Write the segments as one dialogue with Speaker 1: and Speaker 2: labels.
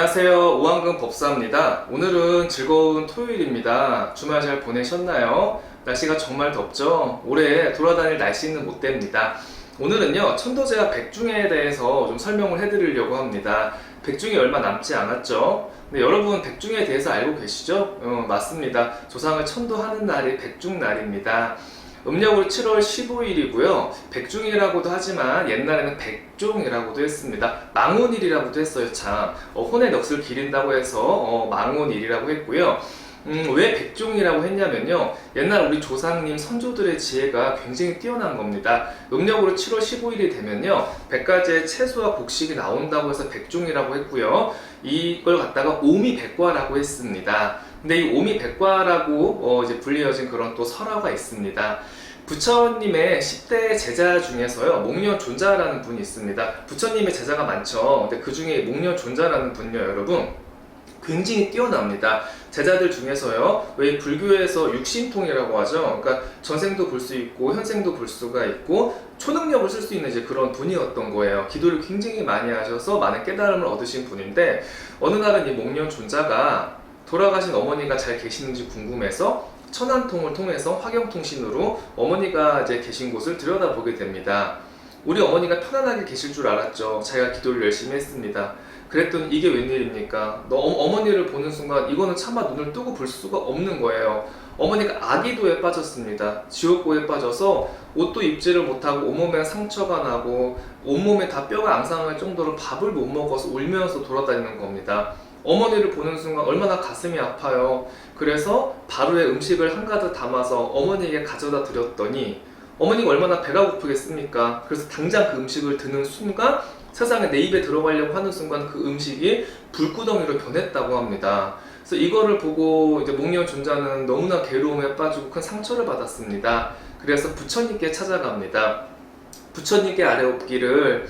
Speaker 1: 안녕하세요. 오한근 법사입니다. 오늘은 즐거운 토요일입니다. 주말 잘 보내셨나요? 날씨가 정말 덥죠? 올해 돌아다닐 날씨는 못 됩니다. 오늘은요, 천도제와 백중에 대해서 좀 설명을 해드리려고 합니다. 백중이 얼마 남지 않았죠? 근데 여러분, 백중에 대해서 알고 계시죠? 맞습니다. 조상을 천도하는 날이 백중날입니다. 음력으로 7월 15일이고요. 백중이라고도 하지만 옛날에는 백종이라고도 했습니다. 망운일이라고도 했어요. 참 혼의 넋을 기린다고 해서 망운일이라고 했고요. 왜 백종이라고 했냐면요, 옛날 우리 조상님 선조들의 지혜가 굉장히 뛰어난 겁니다. 음력으로 7월 15일이 되면요, 100가지의 채소와 곡식이 나온다고 해서 백종이라고 했고요. 이걸 갖다가 오미백과라고 했습니다. 근데 이 오미백과라고 이제 불리어진 그런 또 설화가 있습니다. 부처님의 10대 제자 중에서요, 목련존자라는 분이 있습니다. 부처님의 제자가 많죠. 근데 그 중에 목련존자라는 분요, 여러분, 굉장히 뛰어납니다. 제자들 중에서요, 왜 불교에서 육신통이라고 하죠. 그러니까 전생도 볼 수 있고 현생도 볼 수가 있고 초능력을 쓸 수 있는 이제 그런 분이었던 거예요. 기도를 굉장히 많이 하셔서 많은 깨달음을 얻으신 분인데, 어느 날은 이 목련존자가 돌아가신 어머니가 잘 계시는지 궁금해서 천안통을 통해서 화경통신으로 어머니가 이제 계신 곳을 들여다보게 됩니다. 우리 어머니가 편안하게 계실 줄 알았죠. 자기가 기도를 열심히 했습니다. 그랬더니 이게 웬일입니까? 어머니를 보는 순간 이거는 차마 눈을 뜨고 볼 수가 없는 거예요. 어머니가 아기도에 빠졌습니다. 지옥고에 빠져서 옷도 입지를 못하고 온몸에 상처가 나고 온몸에 다 뼈가 앙상할 정도로 밥을 못 먹어서 울면서 돌아다니는 겁니다. 어머니를 보는 순간 얼마나 가슴이 아파요. 그래서 바로에 음식을 한가득 담아서 어머니에게 가져다 드렸더니 어머니가 얼마나 배가 고프겠습니까? 그래서 당장 그 음식을 드는 순간, 세상에 내 입에 들어가려고 하는 순간 그 음식이 불구덩이로 변했다고 합니다. 그래서 이거를 보고 이제 목련존자는 너무나 괴로움에 빠지고 큰 상처를 받았습니다. 그래서 부처님께 찾아갑니다. 부처님께 아뢰옵기를,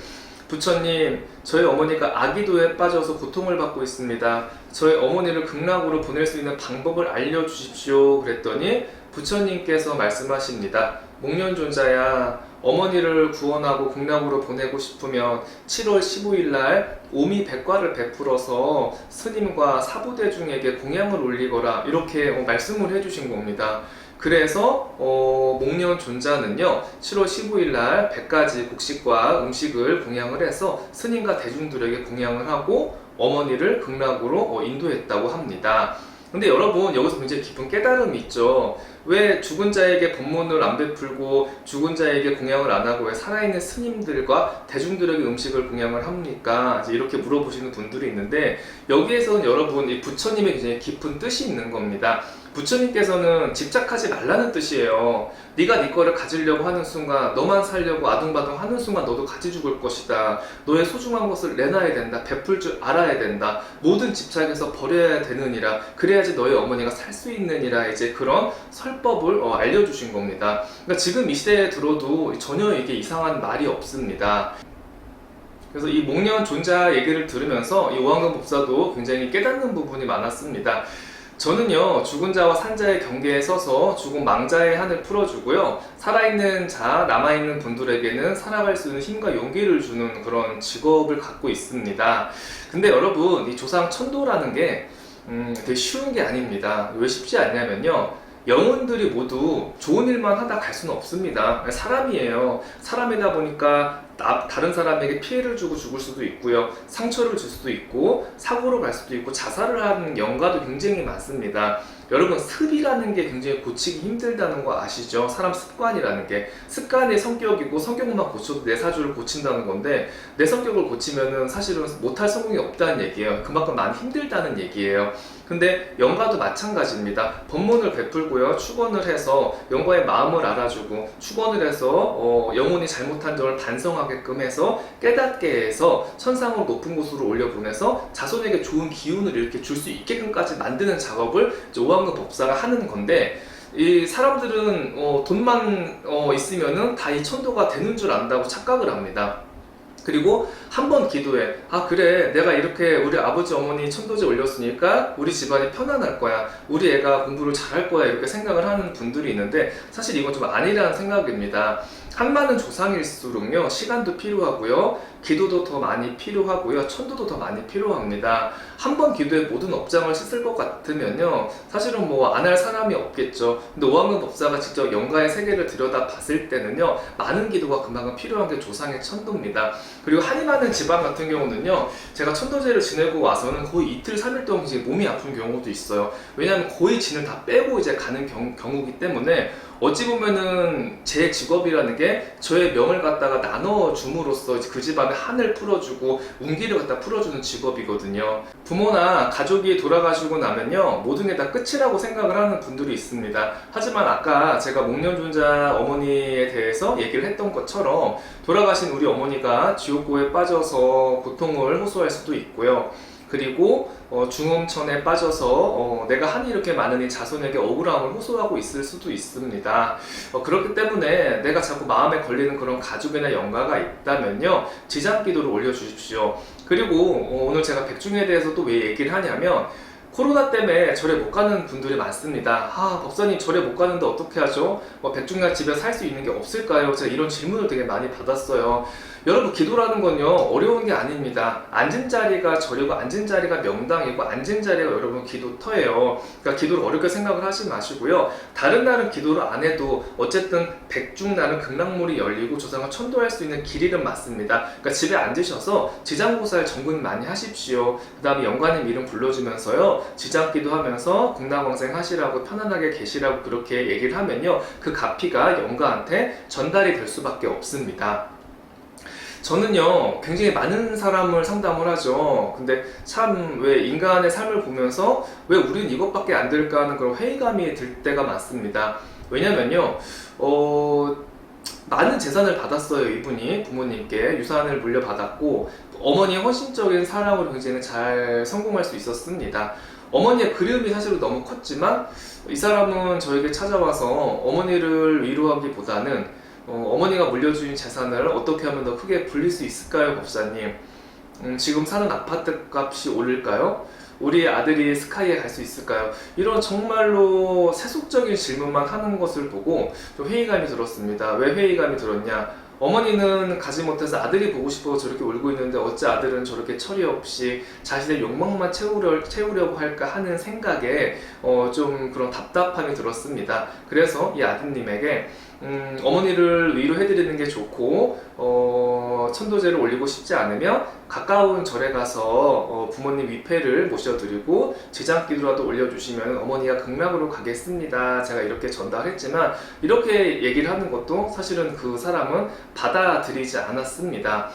Speaker 1: 부처님, 저희 어머니가 아기도에 빠져서 고통을 받고 있습니다. 저희 어머니를 극락으로 보낼 수 있는 방법을 알려주십시오. 그랬더니 부처님께서 말씀하십니다. 목련존자야, 어머니를 구원하고 극락으로 보내고 싶으면 7월 15일 날 오미백과를 베풀어서 스님과 사부대중에게 공양을 올리거라, 이렇게 말씀을 해주신 겁니다. 그래서 목련존자는요, 7월 15일 날 100가지 곡식과 음식을 공양을 해서 스님과 대중들에게 공양을 하고 어머니를 극락으로 인도했다고 합니다. 근데 여러분, 여기서 굉장히 깊은 깨달음이 있죠. 왜 죽은 자에게 법문을 안 베풀고 죽은 자에게 공양을 안 하고 왜 살아있는 스님들과 대중들에게 음식을 공양을 합니까? 이제 이렇게 물어보시는 분들이 있는데, 여기에서는 여러분, 이 부처님의 굉장히 깊은 뜻이 있는 겁니다. 부처님께서는 집착하지 말라는 뜻이에요. 네가 네 거를 가지려고 하는 순간, 너만 살려고 아둥바둥 하는 순간 너도 같이 죽을 것이다. 너의 소중한 것을 내놔야 된다. 베풀 줄 알아야 된다. 모든 집착에서 버려야 되느니라. 그래야지 너의 어머니가 살 수 있느니라. 이제 그런 설법을 알려주신 겁니다. 그러니까 지금 이 시대에 들어도 전혀 이게 이상한 말이 없습니다. 그래서 이 목련존자 얘기를 들으면서 이 오한근 법사도 굉장히 깨닫는 부분이 많았습니다. 저는요, 죽은 자와 산 자의 경계에 서서 죽은 망자의 한을 풀어주고요, 살아있는 자, 남아있는 분들에게는 살아갈 수 있는 힘과 용기를 주는 그런 직업을 갖고 있습니다. 근데 여러분, 이 조상 천도라는 게 되게 쉬운 게 아닙니다. 왜 쉽지 않냐면요, 영혼들이 모두 좋은 일만 하다 갈 수는 없습니다. 사람이에요. 사람이다 보니까 다른 사람에게 피해를 주고 죽을 수도 있고요, 상처를 줄 수도 있고, 사고로 갈 수도 있고, 자살을 하는 영가도 굉장히 많습니다. 여러분, 습이라는 게 굉장히 고치기 힘들다는 거 아시죠? 사람 습관이라는 게, 습관이 성격이고 성격만 고쳐도 내 사주를 고친다는 건데, 내 성격을 고치면은 사실은 못할 성공이 없다는 얘기예요. 그만큼 많이 힘들다는 얘기예요. 근데 영가도 마찬가지입니다. 법문을 베풀고요, 축원을 해서 영가의 마음을 알아주고, 축원을 해서 영혼이 잘못한 점을 반성하게끔 해서 깨닫게 해서 천상으로 높은 곳으로 올려보내서 자손에게 좋은 기운을 이렇게 줄 수 있게끔까지 만드는 작업을 오한근 법사가 하는 건데, 이 사람들은 돈만 있으면은 다 이 천도가 되는 줄 안다고 착각을 합니다. 그리고 한 번 기도해, 아 그래, 내가 이렇게 우리 아버지 어머니 천도제 올렸으니까 우리 집안이 편안할 거야, 우리 애가 공부를 잘할 거야, 이렇게 생각을 하는 분들이 있는데, 사실 이건 좀 아니라는 생각입니다. 한 많은 조상일수록요, 시간도 필요하고요, 기도도 더 많이 필요하고요. 천도도 더 많이 필요합니다. 한 번 기도에 모든 업장을 씻을 것 같으면요, 사실은 뭐 안 할 사람이 없겠죠. 근데 오한근 법사가 직접 영가의 세계를 들여다 봤을 때는요, 많은 기도가 그만큼 필요한 게 조상의 천도입니다. 그리고 한인하는 지방 같은 경우는요, 제가 천도제를 지내고 와서는 거의 이틀 3일 동안 굉장히 몸이 아픈 경우도 있어요. 왜냐하면 거의 진을 다 빼고 이제 가는 경우기 때문에 어찌 보면은 제 직업이라는 게 저의 명을 갖다가 나눠줌으로써 그 집안의 한을 풀어주고 운기를 갖다 풀어주는 직업이거든요. 부모나 가족이 돌아가시고 나면요, 모든 게 다 끝이라고 생각을 하는 분들이 있습니다. 하지만 아까 제가 목련존자 어머니에 대해서 얘기를 했던 것처럼 돌아가신 우리 어머니가 지옥고에 빠져서 고통을 호소할 수도 있고요. 그리고 중음천에 빠져서 내가 한이 이렇게 많으니 자손에게 억울함을 호소하고 있을 수도 있습니다. 그렇기 때문에 내가 자꾸 마음에 걸리는 그런 가족이나 영가가 있다면요, 지장기도를 올려주십시오. 그리고 오늘 제가 백중에 대해서 또 왜 얘기를 하냐면, 코로나 때문에 절에 못 가는 분들이 많습니다. 법사님 절에 못 가는데 어떻게 하죠? 백중날 집에 살 수 있는 게 없을까요? 제가 이런 질문을 되게 많이 받았어요. 여러분, 기도라는 건요, 어려운 게 아닙니다. 앉은 자리가 절이고 앉은 자리가 명당이고 앉은 자리가 여러분 기도터예요. 그러니까 기도를 어렵게 생각을 하지 마시고요. 다른 날은 기도를 안 해도 어쨌든 백중날은 극락문이 열리고 조상을 천도할 수 있는 길이는 맞습니다. 그러니까 집에 앉으셔서 지장고사를 정근 많이 하십시오. 그 다음에 영가님 이름 불러주면서요, 지장기도 하면서 극락왕생 하시라고 편안하게 계시라고 그렇게 얘기를 하면요, 그 가피가 영가한테 전달이 될 수밖에 없습니다. 저는요, 굉장히 많은 사람을 상담을 하죠. 근데 참 왜 인간의 삶을 보면서 왜 우린 이것밖에 안 될까 하는 그런 회의감이 들 때가 많습니다. 왜냐면요, 많은 재산을 받았어요. 이분이 부모님께 유산을 물려받았고 어머니의 헌신적인 사랑으로 굉장히 잘 성공할 수 있었습니다. 어머니의 그리움이 사실은 너무 컸지만 이 사람은 저에게 찾아와서 어머니를 위로하기보다는 어머니가 물려주신 재산을 어떻게 하면 더 크게 불릴 수 있을까요, 법사님? 지금 사는 아파트 값이 오를까요? 우리 아들이 스카이에 갈 수 있을까요? 이런 정말로 세속적인 질문만 하는 것을 보고 좀 회의감이 들었습니다. 왜 회의감이 들었냐? 어머니는 가지 못해서 아들이 보고 싶어서 저렇게 울고 있는데 어찌 아들은 저렇게 처리 없이 자신의 욕망만 채우려고 할까 하는 생각에 좀 그런 답답함이 들었습니다. 그래서 이 아드님에게 어머니를 위로해드리는 게 좋고 천도제를 올리고 싶지 않으면 가까운 절에 가서 부모님 위패를 모셔드리고 지장기도라도 올려주시면 어머니가 극락으로 가겠습니다. 제가 이렇게 전달했지만 이렇게 얘기를 하는 것도 사실은 그 사람은 받아들이지 않았습니다.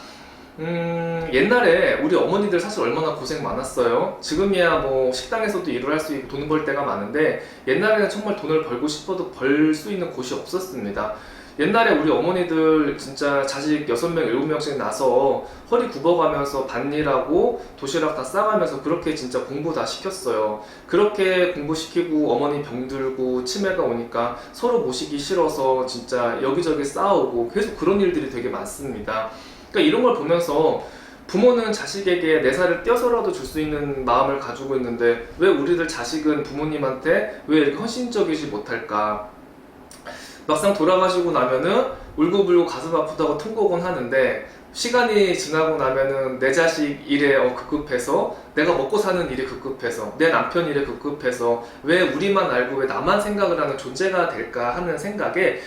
Speaker 1: 옛날에 우리 어머니들 사실 얼마나 고생 많았어요. 지금이야 뭐 식당에서도 일을 할 수 있고 돈 벌 때가 많은데 옛날에는 정말 돈을 벌고 싶어도 벌 수 있는 곳이 없었습니다. 옛날에 우리 어머니들 진짜 자식 6명, 7명씩 나서 허리 굽어가면서 밭일하고 도시락 다 싸가면서 그렇게 진짜 공부 다 시켰어요. 그렇게 공부시키고 어머니 병들고 치매가 오니까 서로 모시기 싫어서 진짜 여기저기 싸우고 계속 그런 일들이 되게 많습니다. 그러니까 이런 걸 보면서 부모는 자식에게 내 살을 떼어서라도 줄 수 있는 마음을 가지고 있는데 왜 우리들 자식은 부모님한테 왜 이렇게 헌신적이지 못할까? 막상 돌아가시고 나면은 울고불고 가슴 아프다고 통곡은 하는데 시간이 지나고 나면은 내 자식 일에 급급해서 내가 먹고 사는 일이 급급해서 내 남편 일에 급급해서 왜 우리만 알고 왜 나만 생각을 하는 존재가 될까 하는 생각에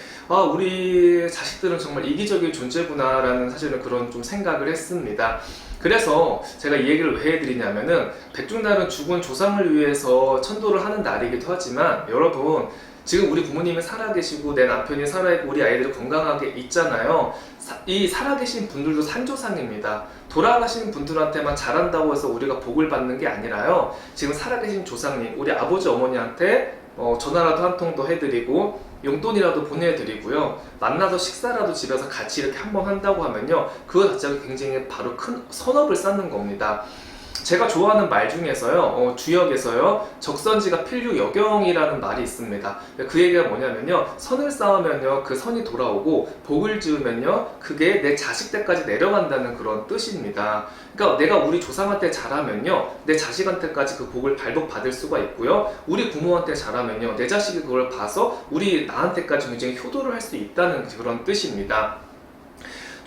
Speaker 1: 우리 자식들은 정말 이기적인 존재구나 라는 사실은 그런 좀 생각을 했습니다. 그래서 제가 이 얘기를 왜 해드리냐면은 백중날은 죽은 조상을 위해서 천도를 하는 날이기도 하지만 여러분 지금 우리 부모님이 살아계시고 내 남편이 살아있고 우리 아이들이 건강하게 있잖아요. 이 살아계신 분들도 산조상입니다. 돌아가신 분들한테만 잘한다고 해서 우리가 복을 받는 게 아니라요, 지금 살아계신 조상님, 우리 아버지 어머니한테 전화라도 한 통 더 해드리고 용돈이라도 보내드리고요, 만나서 식사라도 집에서 같이 이렇게 한번 한다고 하면요, 그거 자체가 굉장히 바로 큰 선업을 쌓는 겁니다. 제가 좋아하는 말 중에서요, 주역에서요, 적선지가 필류 역영이라는 말이 있습니다. 그 얘기가 뭐냐면요, 선을 쌓으면요 그 선이 돌아오고 복을 지으면요 그게 내 자식 때까지 내려간다는 그런 뜻입니다. 그러니까 내가 우리 조상한테 잘하면요 내 자식한테까지 그 복을 발복받을 수가 있고요, 우리 부모한테 잘하면요 내 자식이 그걸 봐서 나한테까지 굉장히 효도를 할 수 있다는 그런 뜻입니다.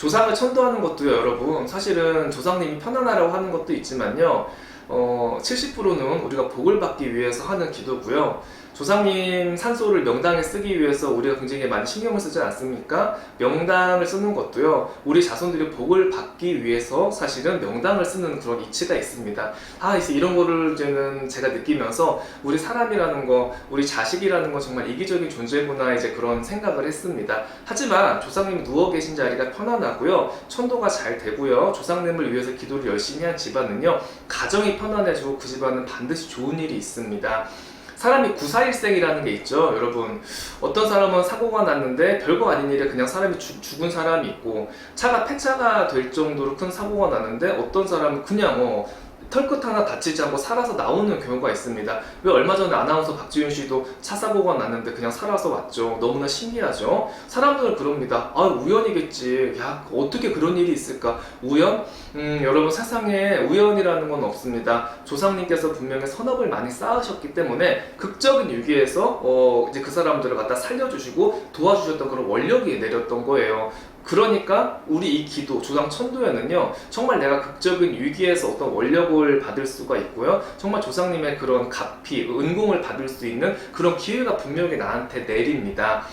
Speaker 1: 조상을 천도하는 것도요, 여러분. 사실은 조상님이 편안하라고 하는 것도 있지만요. 70%는 우리가 복을 받기 위해서 하는 기도고요. 조상님 산소를 명당에 쓰기 위해서 우리가 굉장히 많이 신경을 쓰지 않습니까? 명당을 쓰는 것도요, 우리 자손들이 복을 받기 위해서 사실은 명당을 쓰는 그런 이치가 있습니다. 이제 이런 거를 이제는 제가 느끼면서 우리 사람이라는 거, 우리 자식이라는 건 정말 이기적인 존재구나, 이제 그런 생각을 했습니다. 하지만 조상님이 누워 계신 자리가 편안하고요, 천도가 잘 되고요, 조상님을 위해서 기도를 열심히 한 집안은요, 가정이 편안해지고 그 집안은 반드시 좋은 일이 있습니다. 사람이 구사일생이라는 게 있죠, 여러분. 어떤 사람은 사고가 났는데 별거 아닌 일에 그냥 사람이 죽은 사람이 있고, 차가 폐차가 될 정도로 큰 사고가 났는데 어떤 사람은 그냥 털끝 하나 다치지 않고 살아서 나오는 경우가 있습니다. 왜 얼마 전에 아나운서 박지윤 씨도 차 사고가 났는데 그냥 살아서 왔죠. 너무나 신기하죠. 사람들은 그럽니다. 우연이겠지. 야, 어떻게 그런 일이 있을까? 우연? 여러분, 세상에 우연이라는 건 없습니다. 조상님께서 분명히 선업을 많이 쌓으셨기 때문에 극적인 위기에서 이제 그 사람들을 갖다 살려주시고 도와주셨던 그런 원력이 내렸던 거예요. 그러니까 우리 이 기도, 조상 천도에는요, 정말 내가 극적인 위기에서 어떤 원력을 받을 수가 있고요, 정말 조상님의 그런 가피, 은공을 받을 수 있는 그런 기회가 분명히 나한테 내립니다.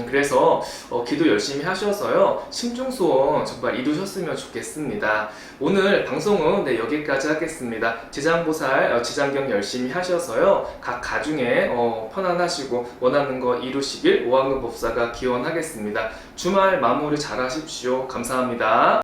Speaker 1: 그래서 기도 열심히 하셔서요, 심중소원 정말 이루셨으면 좋겠습니다. 오늘 방송은 여기까지 하겠습니다. 지장보살, 지장경 열심히 하셔서요, 각 가중에 편안하시고 원하는 거 이루시길 오한근법사가 기원하겠습니다. 주말 마무리 잘 하십시오. 감사합니다.